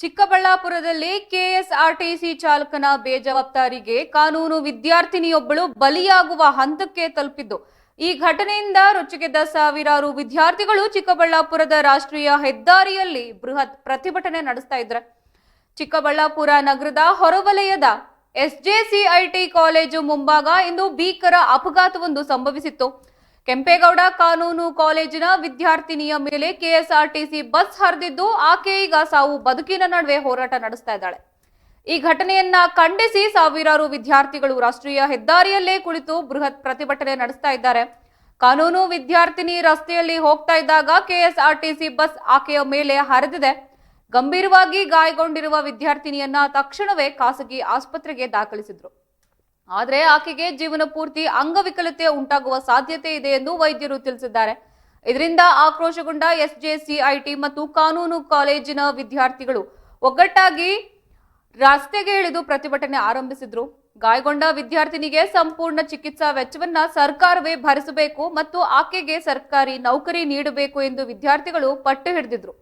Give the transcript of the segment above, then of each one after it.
ಚಿಕ್ಕಬಳ್ಳಾಪುರದಲ್ಲಿ ಕೆಎಸ್ಆರ್ಟಿಸಿ ಚಾಲಕನ ಬೇಜವಾಬ್ದಾರಿಗೆ ಕಾನೂನು ವಿದ್ಯಾರ್ಥಿನಿಯೊಬ್ಬಳು ಬಲಿಯಾಗುವ ಹಂತಕ್ಕೆ ತಲುಪಿದ್ದು. ಈ ಘಟನೆಯಿಂದ ರೊಚ್ಚಿಗೆದ್ದ ಸಾವಿರಾರು ವಿದ್ಯಾರ್ಥಿಗಳು ಚಿಕ್ಕಬಳ್ಳಾಪುರದ ರಾಷ್ಟ್ರೀಯ ಹೆದ್ದಾರಿಯಲ್ಲಿ ಬೃಹತ್ ಪ್ರತಿಭಟನೆ ನಡೆಸ್ತಾ ಇದ್ದಾರೆ. ಚಿಕ್ಕಬಳ್ಳಾಪುರ ನಗರದ ಹೊರವಲಯದ ಎಸ್ಜೆಸಿಐಟಿ ಕಾಲೇಜು ಮುಂಭಾಗ ಇಂದು ಭೀಕರ ಅಪಘಾತವೊಂದು ಸಂಭವಿಸಿತ್ತು. ಕೆಂಪೇಗೌಡ ಕಾನೂನು ಕಾಲೇಜಿನ ವಿದ್ಯಾರ್ಥಿನಿಯ ಮೇಲೆ ಕೆಎಸ್ಆರ್ಟಿಸಿ ಬಸ್ ಹರಿದಿದ್ದು, ಆಕೆ ಈಗ ಸಾವು ಬದುಕಿನ ನಡುವೆ ಹೋರಾಟ ನಡೆಸ್ತಾ ಇದ್ದಾಳೆ. ಈ ಘಟನೆಯನ್ನ ಖಂಡಿಸಿ ಸಾವಿರಾರು ವಿದ್ಯಾರ್ಥಿಗಳು ರಾಷ್ಟ್ರೀಯ ಹೆದ್ದಾರಿಯಲ್ಲೇ ಕುಳಿತು ಬೃಹತ್ ಪ್ರತಿಭಟನೆ ನಡೆಸ್ತಾ ಇದ್ದಾರೆ. ಕಾನೂನು ವಿದ್ಯಾರ್ಥಿನಿ ರಸ್ತೆಯಲ್ಲಿ ಹೋಗ್ತಾ ಇದ್ದಾಗ ಕೆಎಸ್ಆರ್ಟಿಸಿ ಬಸ್ ಆಕೆಯ ಮೇಲೆ ಹರಿದಿದೆ. ಗಂಭೀರವಾಗಿ ಗಾಯಗೊಂಡಿರುವ ವಿದ್ಯಾರ್ಥಿನಿಯನ್ನ ತಕ್ಷಣವೇ ಖಾಸಗಿ ಆಸ್ಪತ್ರೆಗೆ ದಾಖಲಿಸಿದ್ರು. ಆದರೆ ಆಕೆಗೆ ಜೀವನ ಪೂರ್ತಿ ಅಂಗವಿಕಲತೆ ಉಂಟಾಗುವ ಸಾಧ್ಯತೆ ಇದೆ ಎಂದು ವೈದ್ಯರು ತಿಳಿಸಿದ್ದಾರೆ. ಇದರಿಂದ ಆಕ್ರೋಶಗೊಂಡ ಎಸ್ಜೆಸಿಐಟಿ ಮತ್ತು ಕಾನೂನು ಕಾಲೇಜಿನ ವಿದ್ಯಾರ್ಥಿಗಳು ಒಗ್ಗಟ್ಟಾಗಿ ರಸ್ತೆಗೆ ಇಳಿದು ಪ್ರತಿಭಟನೆ ಆರಂಭಿಸಿದ್ರು. ಗಾಯಗೊಂಡ ವಿದ್ಯಾರ್ಥಿನಿಗೆ ಸಂಪೂರ್ಣ ಚಿಕಿತ್ಸಾ ವೆಚ್ಚವನ್ನ ಸರ್ಕಾರವೇ ಭರಿಸಬೇಕು ಮತ್ತು ಆಕೆಗೆ ಸರ್ಕಾರಿ ನೌಕರಿ ನೀಡಬೇಕು ಎಂದು ವಿದ್ಯಾರ್ಥಿಗಳು ಪಟ್ಟು ಹಿಡಿದಿದ್ರು.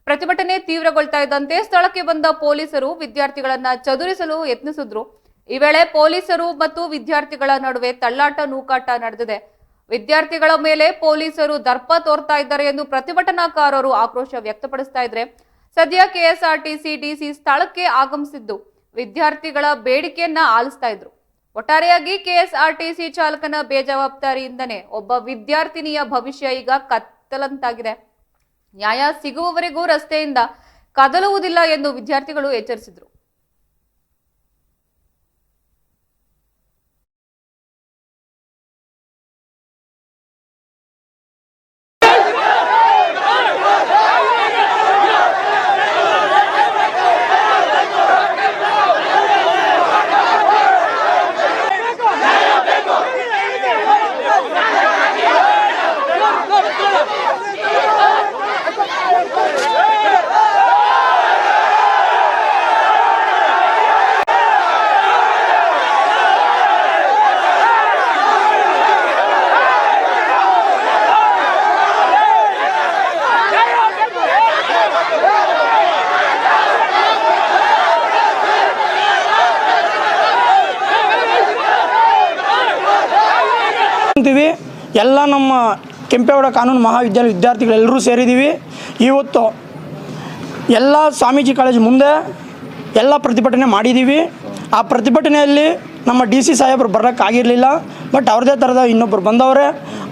ಪ್ರತಿಭಟನೆ ತೀವ್ರಗೊಳ್ತಾ ಇದ್ದಂತೆ ಸ್ಥಳಕ್ಕೆ ಬಂದ ಪೊಲೀಸರು ವಿದ್ಯಾರ್ಥಿಗಳನ್ನ ಚದುರಿಸಲು ಯತ್ನಿಸಿದ್ರು. ಈ ವೇಳೆ ಪೊಲೀಸರು ಮತ್ತು ವಿದ್ಯಾರ್ಥಿಗಳ ನಡುವೆ ತಳ್ಳಾಟ ನೂಕಾಟ ನಡೆದಿದೆ. ವಿದ್ಯಾರ್ಥಿಗಳ ಮೇಲೆ ಪೊಲೀಸರು ದರ್ಪ ತೋರ್ತಾ ಇದ್ದಾರೆ ಎಂದು ಪ್ರತಿಭಟನಾಕಾರರು ಆಕ್ರೋಶ ವ್ಯಕ್ತಪಡಿಸ್ತಾ ಇದ್ದಾರೆ. ಸದ್ಯ ಕೆಎಸ್ಆರ್ಟಿಸಿ ಡಿಸಿ ಸ್ಥಳಕ್ಕೆ ಆಗಮಿಸಿದ್ದು ವಿದ್ಯಾರ್ಥಿಗಳ ಬೇಡಿಕೆಯನ್ನ ಆಲಿಸ್ತಾ ಇದ್ರು. ಒಟ್ಟಾರೆಯಾಗಿ ಕೆಎಸ್ಆರ್ಟಿಸಿ ಚಾಲಕನ ಬೇಜವಾಬ್ದಾರಿಯಿಂದನೇ ಒಬ್ಬ ವಿದ್ಯಾರ್ಥಿನಿಯ ಭವಿಷ್ಯ ಈಗ ಕತ್ತಲಂತಾಗಿದೆ. ನ್ಯಾಯ ಸಿಗುವವರೆಗೂ ರಸ್ತೆಯಿಂದ ಕದಲುವುದಿಲ್ಲ ಎಂದು ವಿದ್ಯಾರ್ಥಿಗಳು ಎಚ್ಚರಿಸಿದ್ರು. ಎಲ್ಲ ನಮ್ಮ ಕೆಂಪೇಗೌಡ ಕಾನೂನು ಮಹಾವಿದ್ಯಾಲಯ ವಿದ್ಯಾರ್ಥಿಗಳೆಲ್ಲರೂ ಸೇರಿದ್ದೀವಿ. ಇವತ್ತು ಎಲ್ಲ ಸ್ವಾಮೀಜಿ ಕಾಲೇಜ್ ಮುಂದೆ ಎಲ್ಲ ಪ್ರತಿಭಟನೆ ಮಾಡಿದ್ದೀವಿ. ಆ ಪ್ರತಿಭಟನೆಯಲ್ಲಿ ನಮ್ಮ ಡಿ.ಸಿ. ಸಾಹೇಬರು ಬರೋಕ್ಕಾಗಿರಲಿಲ್ಲ. ಬಟ್ ಅವ್ರದ್ದೇ ಥರದ ಇನ್ನೊಬ್ಬರು ಬಂದವರೆ.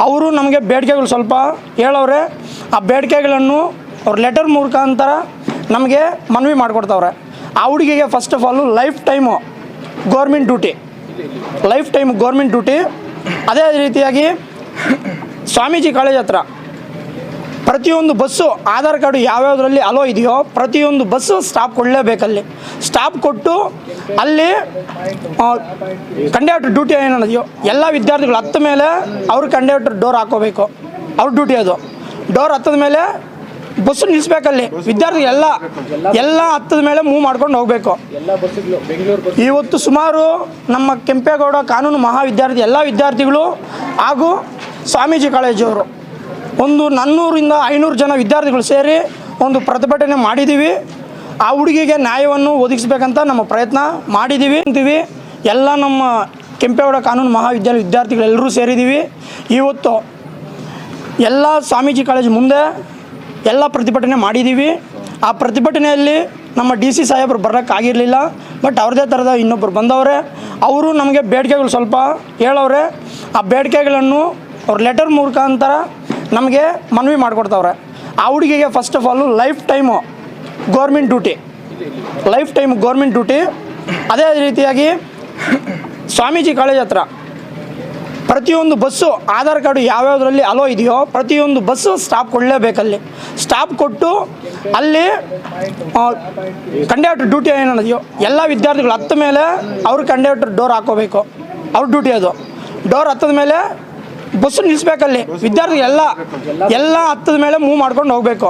ಅವರು ನಮಗೆ ಬೇಡಿಕೆಗಳು ಸ್ವಲ್ಪ ಹೇಳವ್ರೆ. ಆ ಬೇಡಿಕೆಗಳನ್ನು ಅವ್ರ ಲೆಟರ್ ಮುಖಾಂತರ ನಮಗೆ ಮನವಿ ಮಾಡಿಕೊಡ್ತವ್ರೆ. ಆ ಹುಡುಗಿಗೆ first of all life time government duty. ಅದೇ ರೀತಿಯಾಗಿ ಸ್ವಾಮೀಜಿ ಕಾಲೇಜ್ ಹತ್ರ ಪ್ರತಿಯೊಂದು ಬಸ್ಸು ಆಧಾರ್ ಕಾರ್ಡು ಯಾವ್ಯಾವುದರಲ್ಲಿ ಅಲೋ ಇದೆಯೋ ಪ್ರತಿಯೊಂದು ಬಸ್ಸು ಸ್ಟಾಪ್ ಕೊಡಲೇಬೇಕಲ್ಲಿ. ಸ್ಟಾಪ್ ಕೊಟ್ಟು ಅಲ್ಲಿ ಕಂಡಕ್ಟರ್ ಡ್ಯೂಟಿ ಏನಿದೆಯೋ ಎಲ್ಲ ವಿದ್ಯಾರ್ಥಿಗಳು ಹತ್ತ ಮೇಲೆ ಅವ್ರ ಕಂಡಕ್ಟರ್ ಡೋರ್ ಹಾಕೋಬೇಕು. ಅವ್ರ ಡ್ಯೂಟಿ ಅದು. ಡೋರ್ ಹತ್ತದ ಮೇಲೆ ಬಸ್ಸು ನಿಲ್ಲಿಸ್ಬೇಕಲ್ಲಿ. ವಿದ್ಯಾರ್ಥಿಗಳು ಎಲ್ಲ ಹತ್ತದ ಮೇಲೆ ಮೂವ್ ಮಾಡ್ಕೊಂಡು ಹೋಗಬೇಕು. ಇವತ್ತು ಸುಮಾರು ನಮ್ಮ ಕೆಂಪೇಗೌಡ ಕಾನೂನು ಮಹಾವಿದ್ಯಾಲಯದ ಎಲ್ಲ ವಿದ್ಯಾರ್ಥಿಗಳು ಹಾಗೂ ಸ್ವಾಮೀಜಿ ಕಾಲೇಜವರು ಒಂದು 400-500 ಜನ ವಿದ್ಯಾರ್ಥಿಗಳು ಸೇರಿ ಒಂದು ಪ್ರತಿಭಟನೆ ಮಾಡಿದ್ದೀವಿ. ಆ ಹುಡುಗಿಗೆ ನ್ಯಾಯವನ್ನು ಒದಗಿಸ್ಬೇಕಂತ ನಮ್ಮ ಪ್ರಯತ್ನ ಮಾಡಿದ್ದೀವಿ. ಎಲ್ಲ ನಮ್ಮ ಕೆಂಪೇಗೌಡ ಕಾನೂನು ಮಹಾವಿದ್ಯಾಲಯ ವಿದ್ಯಾರ್ಥಿಗಳೆಲ್ಲರೂ ಸೇರಿದ್ದೀವಿ. ಇವತ್ತು ಎಲ್ಲ ಸ್ವಾಮೀಜಿ ಕಾಲೇಜ್ ಮುಂದೆ ಎಲ್ಲ ಪ್ರತಿಭಟನೆ ಮಾಡಿದ್ದೀವಿ. ಆ ಪ್ರತಿಭಟನೆಯಲ್ಲಿ ನಮ್ಮ ಡಿ.ಸಿ. ಸಾಹೇಬರು ಬರೋಕ್ಕಾಗಿರಲಿಲ್ಲ. ಬಟ್ ಅವ್ರದ್ದೇ ಥರದ ಇನ್ನೊಬ್ಬರು ಬಂದವರೆ. ಅವರು ನಮಗೆ ಬೇಡಿಕೆಗಳು ಸ್ವಲ್ಪ ಹೇಳವ್ರೆ. ಆ ಬೇಡಿಕೆಗಳನ್ನು ಅವ್ರ ಲೆಟರ್ ಮುಖಾಂತರ ನಮಗೆ ಮನವಿ ಮಾಡಿಕೊಡ್ತವ್ರೆ. ಆ ಹುಡುಗಿಗೆ first of all life time government duty. ಅದೇ ರೀತಿಯಾಗಿ ಸ್ವಾಮೀಜಿ ಕಾಲೇಜ್ ಹತ್ರ ಪ್ರತಿಯೊಂದು ಬಸ್ಸು ಆಧಾರ್ ಕಾರ್ಡು ಯಾವ್ಯಾವುದರಲ್ಲಿ ಅಲೋ ಇದೆಯೋ ಪ್ರತಿಯೊಂದು ಬಸ್ಸು ಸ್ಟಾಪ್ ಕೊಡಲೇಬೇಕಲ್ಲಿ. ಸ್ಟಾಪ್ ಕೊಟ್ಟು ಅಲ್ಲಿ ಕಂಡಕ್ಟರ್ ಡ್ಯೂಟಿ ಏನಿದೆಯೋ ಎಲ್ಲ ವಿದ್ಯಾರ್ಥಿಗಳು ಹತ್ತ ಮೇಲೆ ಅವ್ರ ಕಂಡಕ್ಟರ್ ಡೋರ್ ಹಾಕೋಬೇಕು. ಅವ್ರ ಡ್ಯೂಟಿ ಅದು. ಡೋರ್ ಹತ್ತದ ಮೇಲೆ ಬಸ್ಸು ನಿಲ್ಲಿಸ್ಬೇಕಲ್ಲಿ. ವಿದ್ಯಾರ್ಥಿಗಳು ಎಲ್ಲ ಹತ್ತದ ಮೇಲೆ ಮೂವ್ ಮಾಡ್ಕೊಂಡು ಹೋಗಬೇಕು.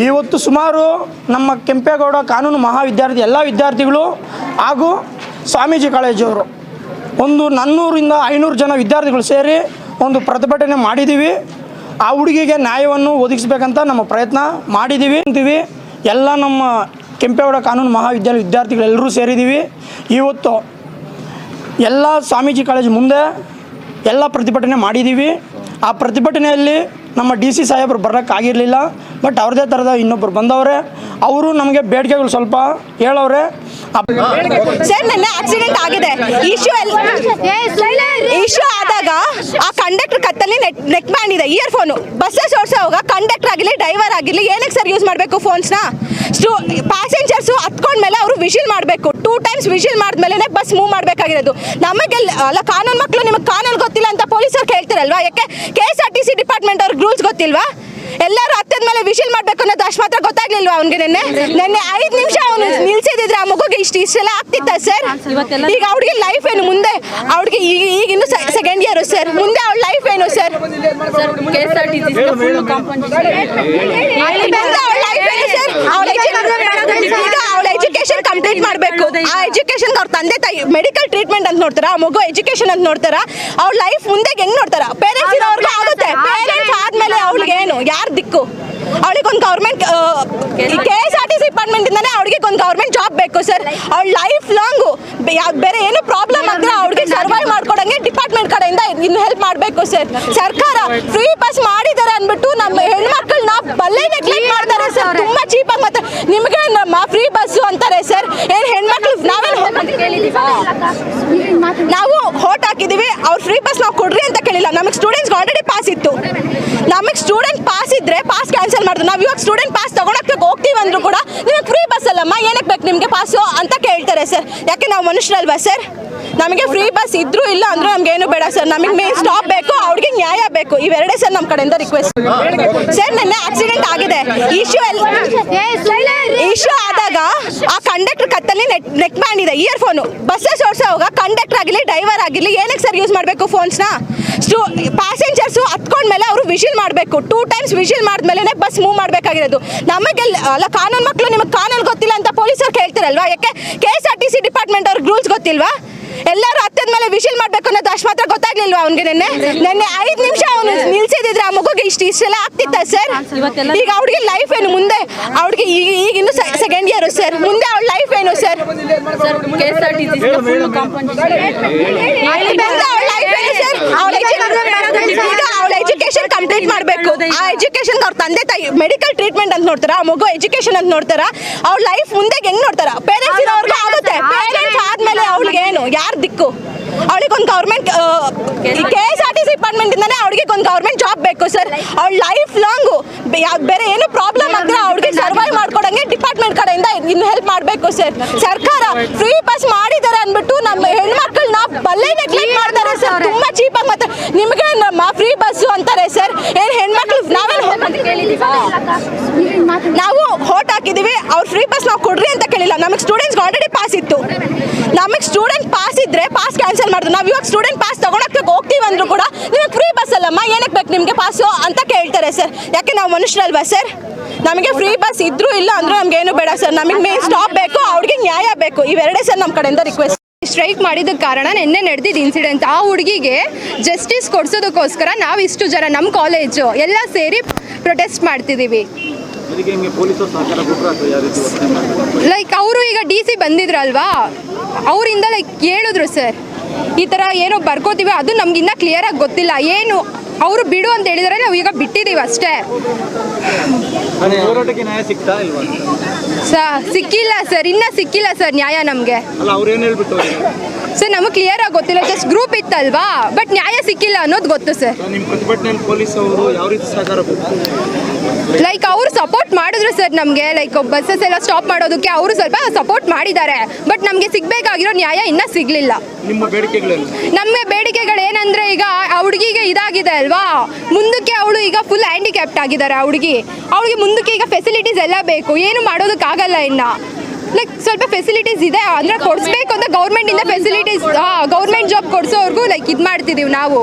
ಇವತ್ತು ಸುಮಾರು ನಮ್ಮ ಕೆಂಪೇಗೌಡ ಕಾನೂನು ಮಹಾವಿದ್ಯಾಲಯದ ಎಲ್ಲ ವಿದ್ಯಾರ್ಥಿಗಳು ಹಾಗೂ ಸ್ವಾಮೀಜಿ ಕಾಲೇಜವರು ಒಂದು 400-500 ಜನ ವಿದ್ಯಾರ್ಥಿಗಳು ಸೇರಿ ಒಂದು ಪ್ರತಿಭಟನೆ ಮಾಡಿದ್ದೀವಿ. ಆ ಹುಡುಗಿಗೆ ನ್ಯಾಯವನ್ನು ಒದಗಿಸ್ಬೇಕಂತ ನಮ್ಮ ಪ್ರಯತ್ನ ಮಾಡಿದ್ದೀವಿ. ಎಲ್ಲ ನಮ್ಮ ಕೆಂಪೇಗೌಡ ಕಾನೂನು ಮಹಾವಿದ್ಯಾಲಯ ವಿದ್ಯಾರ್ಥಿಗಳೆಲ್ಲರೂ ಸೇರಿದ್ದೀವಿ. ಇವತ್ತು ಎಲ್ಲ ಸ್ವಾಮೀಜಿ ಕಾಲೇಜ್ ಮುಂದೆ ಎಲ್ಲ ಪ್ರತಿಭಟನೆ ಮಾಡಿದ್ದೀವಿ. ಆ ಪ್ರತಿಭಟನೆಯಲ್ಲಿ ನಮ್ಮ DC ಸಾಹೇಬರು ಬರೋಕ್ಕಾಗಿರಲಿಲ್ಲ. ಬಟ್ ಅವ್ರದ್ದೇ ಥರದ ಇನ್ನೊಬ್ಬರು ಬಂದವರೆ, ಅವರು ನಮಗೆ ಬೇಡಿಕೆಗಳು ಸ್ವಲ್ಪ ಹೇಳವ್ರೆ. ಸರ್ ನನ್ನ ಆಕ್ಸಿಡೆಂಟ್ ಆಗಿದೆ, ಇಶ್ಯೂ ಆದಾಗ ಆ ಕಂಡಕ್ಟರ್ ಕತ್ತಲ್ಲಿ ನೆಕ್ ಬ್ಯಾಂಡ್ ಇದೆ, ಇಯರ್ಫೋನು ಬಸ್ಸಸ್ ಓಡಿಸೋವಾಗ ಕಂಡಕ್ಟರ್ ಆಗಿರಲಿ ಡ್ರೈವರ್ ಆಗಿರಲಿ ಏನಕ್ಕೆ ಸರ್ ಯೂಸ್ ಮಾಡಬೇಕು ಫೋನ್ಸ್ನ? ಪ್ಯಾಸೆಂಜರ್ಸು ಹತ್ಕೊಂಡ್ಮೇಲೆ ಅವರು ವಿಷಿಲ್ ಮಾಡಬೇಕು. 2 times ವಿಷಿಲ್ ಮಾಡಿದ್ಮೇಲೆ ಬಸ್ ಮೂವ್ ಮಾಡಬೇಕಾಗಿರೋದು. ನಮಗೆ ಅಲ್ಲ ಕಾನೂನು ಮಕ್ಕಳು, ನಿಮಗೆ ಕಾನೂನು ಗೊತ್ತಿಲ್ಲ ಅಂತ ಪೊಲೀಸರು ಕೇಳ್ತಿರಲ್ವಾ? ಯಾಕೆ KSRTC ಡಿಪಾರ್ಟ್ಮೆಂಟ್ ಅವ್ರಿಗೆ ರೂಲ್ಸ್ ಗೊತ್ತಿಲ್ವಾ? ಎಲ್ಲರೂ ಹತ್ತದ ಮೇಲೆ ವಿಷಿಲ್ ಮಾಡಬೇಕು ಅನ್ನೋದು ಅಷ್ಟು ಮಾತ್ರ ಗೊತ್ತಾಗ್ಲಿಲ್ವಾ ಅವ್ನಿಗೆ? ನೆನ್ನೆ 5 ನಿಮಿಷ ಅವನು ನಿಲ್ಸಿದ್ರೆ ಆ ಮಗುಗೆ ಇಷ್ಟೆಲ್ಲ ಆಗ್ತಿತ್ತ ಸರ್? ಈಗ ಅವ್ರಿಗೆ ಲೈಫ್ ಏನು ಮುಂದೆ? ಅವ್ರಿಗೆ ಈಗ ಇನ್ನು ಸೆಕೆಂಡ್ ಇಯರ್ ಸರ್, ಮುಂದೆ ಅವ್ಳ ಲೈಫ್ ಏನು ಸರ್? ಅವಳ ಎಜುಕೇಶನ್ ಕಂಪ್ಲೀಟ್ ಮಾಡಬೇಕು. ಆ ಎಜುಕೇಶನ್ ಅವ್ರ ತಂದೆ ತಾಯಿ ಮೆಡಿಕಲ್ ಟ್ರೀಟ್ಮೆಂಟ್ ಅಂತ ನೋಡ್ತಾರ, ಆ ಮಗು ಎಜುಕೇಶನ್ ಅಂತ ನೋಡ್ತಾರ. ಅವ್ಳ ಲೈಫ್ ಮುಂದೆ ಹೆಂಗ್ ನೋಡ್ತಾರ? ಪೇರೆಂಟ್ಸ್ ಇರೋರ್ಗೂ ಆಗುತ್ತೆ, ಪೇರೆಂಟ್ಸ್ ಆದ್ಮೇಲೆ ಅವಳಿಗೆ ಏನು ಯಾರು ದಿಕ್ಕು? ಅವಳಿಗೊಂದು ಗೌರ್ಮೆಂಟ್ KSRTC ಡಿಪಾರ್ಟ್ಮೆಂಟ್ ಇಂದಾನೆ ಅವಳಿಗೆ ಒಂದು ಗೌರ್ಮೆಂಟ್ ಜಾಬ್ ಬೇಕು ಸರ್. ಅವಳ ಲೈಫ್ ಲಾಂಗು ಬೇರೆ ಏನು ಪ್ರಾಬ್ಲಮ್ ಆದ್ರೆ ಅವಳಿಗೆ ಸರ್ವೈವ್ ಮಾಡ್ಕೊಡಂಗೆ ಡಿಪಾರ್ಟ್ಮೆಂಟ್ ಕಡೆಯಿಂದ ಇನ್ನು ಹೆಲ್ಪ್ ಮಾಡಬೇಕು ಸರ್. ಸರ್ಕಾರ ಫ್ರೀ ಬಸ್ ಮಾಡಿದ್ದಾರೆ ಅಂದ್ಬಿಟ್ಟು ನಮ್ಮ ಹೆಣ್ಮಕ್ಳನ್ನ ಬಲ್ಲೆ ನೆಗ್ಲೆಕ್ಟ್ ಮಾಡ್ತಾರೆ ಸರ್. ತುಂಬಾ ಚೀಪಾಗಿ ಮತ್ತೆ ನಿಮಗೆ ನಮ್ಮ ಫ್ರೀ ಬಸ್ ಅಂತಾರೆ ಸರ್. ಏನು ಹೆಣ್ಮಕ್ಳು ನಾವು ಹೋಟ್ ಹಾಕಿದೀವಿ, ಅವ್ರು ಫ್ರೀ ಬಸ್ ನಾವು ಕೊಡ್ರಿ ಅಂತ ಕೇಳಿಲ್ಲ. ನಮಗೆ ಸ್ಟೂಡೆಂಟ್ಸ್ಗೆ ಆಲ್ರೆಡಿ ಪಾಸ್ ಇತ್ತು. ನಮಗೆ ಸ್ಟೂಡೆಂಟ್ ಪಾಸ್ ಇದ್ರೆ ಪಾಸ್ ಕ್ಯಾನ್ಸಲ್ ಮಾಡಿದ್ರು. ನಾವು ಇವಾಗ ಸ್ಟೂಡೆಂಟ್ ಪಾಸ್ ತಗೊಳಕ್ಕೆ ಹೋಗ್ತೀವಿ ಅಂದ್ರು ಕೂಡ ನಿಮಗೆ ಫ್ರೀ ಬಸ್ ಅಲ್ಲಮ್ಮ, ಏನಕ್ಕೆ ಬೇಕು ನಿಮಗೆ ಪಾಸು ಅಂತ ಕೇಳ್ತಾರೆ ಸರ್. ಯಾಕೆ ನಾವು ಮನುಷ್ಯರಲ್ವಾ ಸರ್? ನಮಗೆ ಫ್ರೀ ಬಸ್ ಇದ್ರೂ ಇಲ್ಲ ಅಂದ್ರೂ ನಮ್ಗೆ ಏನು ಬೇಡ ಸರ್. ನಮಗೆ ಮೇನ್ ಸ್ಟಾಪ್ ಬೇಕು, ಅವ್ರಿಗೆ ನ್ಯಾಯ ಬೇಕು. ಇವೆರಡೇ ಸರ್ ನಮ್ಮ ಕಡೆಯಿಂದ ರಿಕ್ವೆಸ್ಟ್. ಸರ್ ನನ್ನ ಆಕ್ಸಿಡೆಂಟ್ ಆಗಿದೆ, ಇಶ್ಯೂ ಆದಾಗ ಆ ಕಂಡಕ್ಟರ್ ಕತ್ತಲ್ಲಿ ನೆಕ್ ಬ್ಯಾಂಡ್ ಇದೆ, ಇಯರ್ಫೋನು ಬಸ್ಸಸ್ ಓಡಿಸೋವಾಗ ಕಂಡಕ್ಟರ್ ಆಗಿರಲಿ ಡ್ರೈವರ್ ಆಗಿರಲಿ ಏನಕ್ಕೆ ಸರ್ ಯೂಸ್ ಮಾಡಬೇಕು ಫೋನ್ಸ್ನ? ಪ್ಯಾಸೆಂಜರ್ಸು ಹತ್ಕೊಂಡ್ಮೇಲೆ ಅವರು ವಿಷಿಲ್ ಮಾಡಬೇಕು. 2 times ವಿಷಿಲ್ ಮಾಡಿದ್ಮೇಲೆ ಬಸ್ ಮೂವ್ ಮಾಡಬೇಕಾಗಿರೋದು. ನಮಗೆ ಅಲ್ಲ ಕಾನೂನು ಮಕ್ಕಳು, ನಿಮಗೆ ಕಾನೂನು ಗೊತ್ತಿಲ್ಲ ಅಂತ ಪೊಲೀಸರು ಕೇಳ್ತಿರಲ್ವಾ? ಯಾಕೆ KSRTC ಡಿಪಾರ್ಟ್ಮೆಂಟ್ ಅವ್ರಿಗೆ ರೂಲ್ಸ್ ಗೊತ್ತಿಲ್ವಾ? ಎಲ್ಲರೂ ಹತ್ತದ ಮೇಲೆ ವಿಷಿಲ್ ಮಾಡಬೇಕು ಅನ್ನೋದು ಅಷ್ಟು ಮಾತ್ರ ಗೊತ್ತಾಗ್ಲಿಲ್ವಾ ಅವ್ನಿಗೆ? ನೆನ್ನೆ 5 ನಿಮಿಷ ಅವನು ನಿಲ್ಸಿದ್ರೆ ಆ ಮಗುಗೆ ಇಷ್ಟೆಲ್ಲ ಆಗ್ತಿತ್ತ ಸರ್? ಈಗ ಅವ್ರಿಗೆ ಲೈಫ್ ಏನು ಮುಂದೆ? ಅವ್ರಿಗೆ ಈಗ ಇನ್ನು ಸೆಕೆಂಡ್ ಇಯರ್ ಸರ್, ಮುಂದೆ ಅವಳ ಲೈಫ್ ಏನು ಸರ್? ಅವಳ ಎಜುಕೇಶನ್ ಕಂಪ್ಲೀಟ್ ಮಾಡಬೇಕು. ಆ ಎಜುಕೇಶನ್ ಅವ್ರ ತಂದೆ ತಾಯಿ ಮೆಡಿಕಲ್ ಟ್ರೀಟ್ಮೆಂಟ್ ಅಂತ ನೋಡ್ತಾರ, ಆ ಮಗು ಎಜುಕೇಶನ್ ಅಂತ ನೋಡ್ತಾರ. ಅವ್ಳ ಲೈಫ್ ಮುಂದೆ ಹೆಂಗ್ ನೋಡ್ತಾರ? ಪೇರೆಂಟ್ಸ್ ಇರೋರ್ಗೂ ಆಗುತ್ತೆ, ಪೇರೆಂಟ್ಸ್ ಆದ್ಮೇಲೆ ಅವಳಿಗೆ ಏನು ಯಾರು ದಿಕ್ಕು? ಅವಳಿಗೊಂದು ಗೌರ್ಮೆಂಟ್ KSRTC ಡಿಪಾರ್ಟ್ಮೆಂಟ್ ಇಂದಾನೆ ಅವಳಿಗೆ ಒಂದು ಗೌರ್ಮೆಂಟ್ ಜಾಬ್ ಬೇಕು ಸರ್. ಅವಳ ಲೈಫ್ ಲಾಂಗು ಬೇರೆ ಏನು ಪ್ರಾಬ್ಲಮ್ ಆದ್ರೆ ಅವಳಿಗೆ ಸರ್ವೈವ್ ಮಾಡ್ಕೊಡಂಗೆ ಡಿಪಾರ್ಟ್ಮೆಂಟ್ ಕಡೆಯಿಂದ ಇನ್ನು ಹೆಲ್ಪ್ ಮಾಡಬೇಕು ಸರ್. ಸರ್ಕಾರ ಫ್ರೀ ಬಸ್ ಮಾಡಿದ್ದಾರೆ ಅಂದ್ಬಿಟ್ಟು ನಮ್ಮ ಹೆಣ್ಮಕ್ಳನ್ನ ಬಲ್ಲೆ ನೆಗ್ಲೆಕ್ಟ್ ಮಾಡ್ತಾರೆ ಸರ್. ತುಂಬಾ ಚೀಪಾಗಿ ಮತ್ತೆ ನಿಮಗೆ ನಮ್ಮ ಫ್ರೀ ಬಸ್ ಅಂತಾರೆ ಸರ್. ಏನು ಹೆಣ್ಮಕ್ಳು ನಾವು ಹೋಟ್ ಹಾಕಿದೀವಿ, ಅವ್ರು ಫ್ರೀ ಬಸ್ ನಾವು ಕೊಡ್ರಿ ಅಂತ ಕೇಳಿಲ್ಲ. ನಮಗೆ ಸ್ಟೂಡೆಂಟ್ಸ್ಗೆ ಆಲ್ರೆಡಿ ಪಾಸ್ ಇತ್ತು. ನಮಗೆ ಸ್ಟೂಡೆಂಟ್ ಪಾಸ್ ಇದ್ರೆ ಪಾಸ್ ಕ್ಯಾನ್ಸಲ್ ಮಾಡಿದ್ರು. ನಾವು ಇವಾಗ ಸ್ಟೂಡೆಂಟ್ ಪಾಸ್ ತಗೊಳಕ್ಕೆ ಹೋಗ್ತೀವಿ ಅಂದ್ರು ಕೂಡ ನಿಮಗೆ ಫ್ರೀ ಬಸ್ ಅಲ್ಲಮ್ಮ, ಏನಕ್ಕೆ ಬೇಕು ನಿಮಗೆ ಪಾಸು ಅಂತ ಕೇಳ್ತಾರೆ ಸರ್. ಯಾಕೆ ನಾವು ಮನುಷ್ಯರಲ್ವಾ ಸರ್? ನಮಗೆ ಫ್ರೀ ಬಸ್ ಇದ್ರೂ ಇಲ್ಲ ಅಂದ್ರೂ ನಮ್ಗೆ ಏನು ಬೇಡ ಸರ್. ನಮಗೆ ಮೇನ್ ಸ್ಟಾಪ್ ಬೇಕು, ಅವ್ರಿಗೆ ನ್ಯಾಯ ಬೇಕು. ಇವೆರಡೇ ಸರ್ ನಮ್ಮ ಕಡೆಯಿಂದ ರಿಕ್ವೆಸ್ಟ್. ಸ್ಟ್ರೈಕ್ ಮಾಡಿದ್ದಕ್ಕೆ ಕಾರಣ ನಿನ್ನೆ ನಡೆದಿದ್ದ ಇನ್ಸಿಡೆಂಟ್. ಆ ಹುಡುಗಿಗೆ ಜಸ್ಟಿಸ್ ಕೊಡಿಸೋದಕ್ಕೋಸ್ಕರ ನಾವು ಇಷ್ಟು ಜನ ನಮ್ಮ ಕಾಲೇಜು ಎಲ್ಲ ಸೇರಿ ಪ್ರೊಟೆಸ್ಟ್ ಮಾಡ್ತಿದ್ದೀವಿ. ಲೈಕ್ ಅವರು ಈಗ DC ಬಂದಿದ್ರಲ್ವಾ, ಅವರಿಂದ ಲೈಕ್ ಹೇಳಿದ್ರು ಸರ್, ಈ ಥರ ಏನೋ ಬರ್ಕೋತೀವಿ, ಅದು ನಮ್ಗಿನ್ನ ಕ್ಲಿಯರಾಗಿ ಗೊತ್ತಿಲ್ಲ. ಏನು ಅವರು ಬಿಡು ಅಂತ ಹೇಳಿದರೆ ನಾವು ಈಗ ಬಿಟ್ಟಿದ್ದೀವಿ ಅಷ್ಟೇ. ಸಿಕ್ಕಿಲ್ಲ ಸರ್, ಇನ್ನೂ ಸಿಕ್ಕಿಲ್ಲ ಸರ್ ನ್ಯಾಯ ನಮಗೆ. ಸರ್ ನಮಗೆ ಕ್ಲಿಯರ್ ಆಗಿ ಗೊತ್ತಿಲ್ಲ, ಜಸ್ಟ್ ಗ್ರೂಪ್ ಇತ್ತಲ್ವಾ, ಬಟ್ ನ್ಯಾಯ ಸಿಕ್ಕಿಲ್ಲ ಅನ್ನೋದು ಗೊತ್ತು ಸರ್. ಲೈಕ್ ಅವರು ಸಪೋರ್ಟ್ ಮಾಡಿದ್ರು ಸರ್ ನಮಗೆ, ಲೈಕ್ ಬಸ್ಸಸ್ ಎಲ್ಲ ಸ್ಟಾಪ್ ಮಾಡೋದಕ್ಕೆ ಅವರು ಸ್ವಲ್ಪ ಸಪೋರ್ಟ್ ಮಾಡಿದ್ದಾರೆ. ಬಟ್ ನಮಗೆ ಸಿಗಬೇಕಾಗಿರೋ ನ್ಯಾಯ ಇನ್ನೂ ಸಿಗಲಿಲ್ಲ. ನಮ್ಮ ಬೇಡಿಕೆಗಳು ಏನಂದರೆ, ಈಗ ಆ ಹುಡುಗಿಗೆ ಇದಾಗಿದೆ ಅಲ್ವಾ, ಮುಂದಕ್ಕೆ ಅವಳು ಈಗ ಫುಲ್ ಹ್ಯಾಂಡಿಕ್ಯಾಪ್ಟ್ ಆಗಿದ್ದಾರೆ. ಅವಳಿಗೆ ಮುಂದಕ್ಕೆ ಈಗ ಫೆಸಿಲಿಟೀಸ್ ಎಲ್ಲ ಬೇಕು, ಏನು ಮಾಡೋದಕ್ಕಾಗಲ್ಲ ಇನ್ನು. ಲೈಕ್ ಸ್ವಲ್ಪ ಫೆಸಿಲಿಟೀಸ್ ಇದೆ ಅಂದರೆ ಕೊಡಿಸ್ಬೇಕು ಅಂತ ಗೌರ್ಮೆಂಟಿಂದ ಫೆಸಿಲಿಟೀಸ್, ಗೌರ್ಮೆಂಟ್ ಜಾಬ್ ಕೊಡಿಸೋರ್ಗೂ ಲೈಕ್ ಇದು ಮಾಡ್ತಿದ್ದೀವಿ ನಾವು.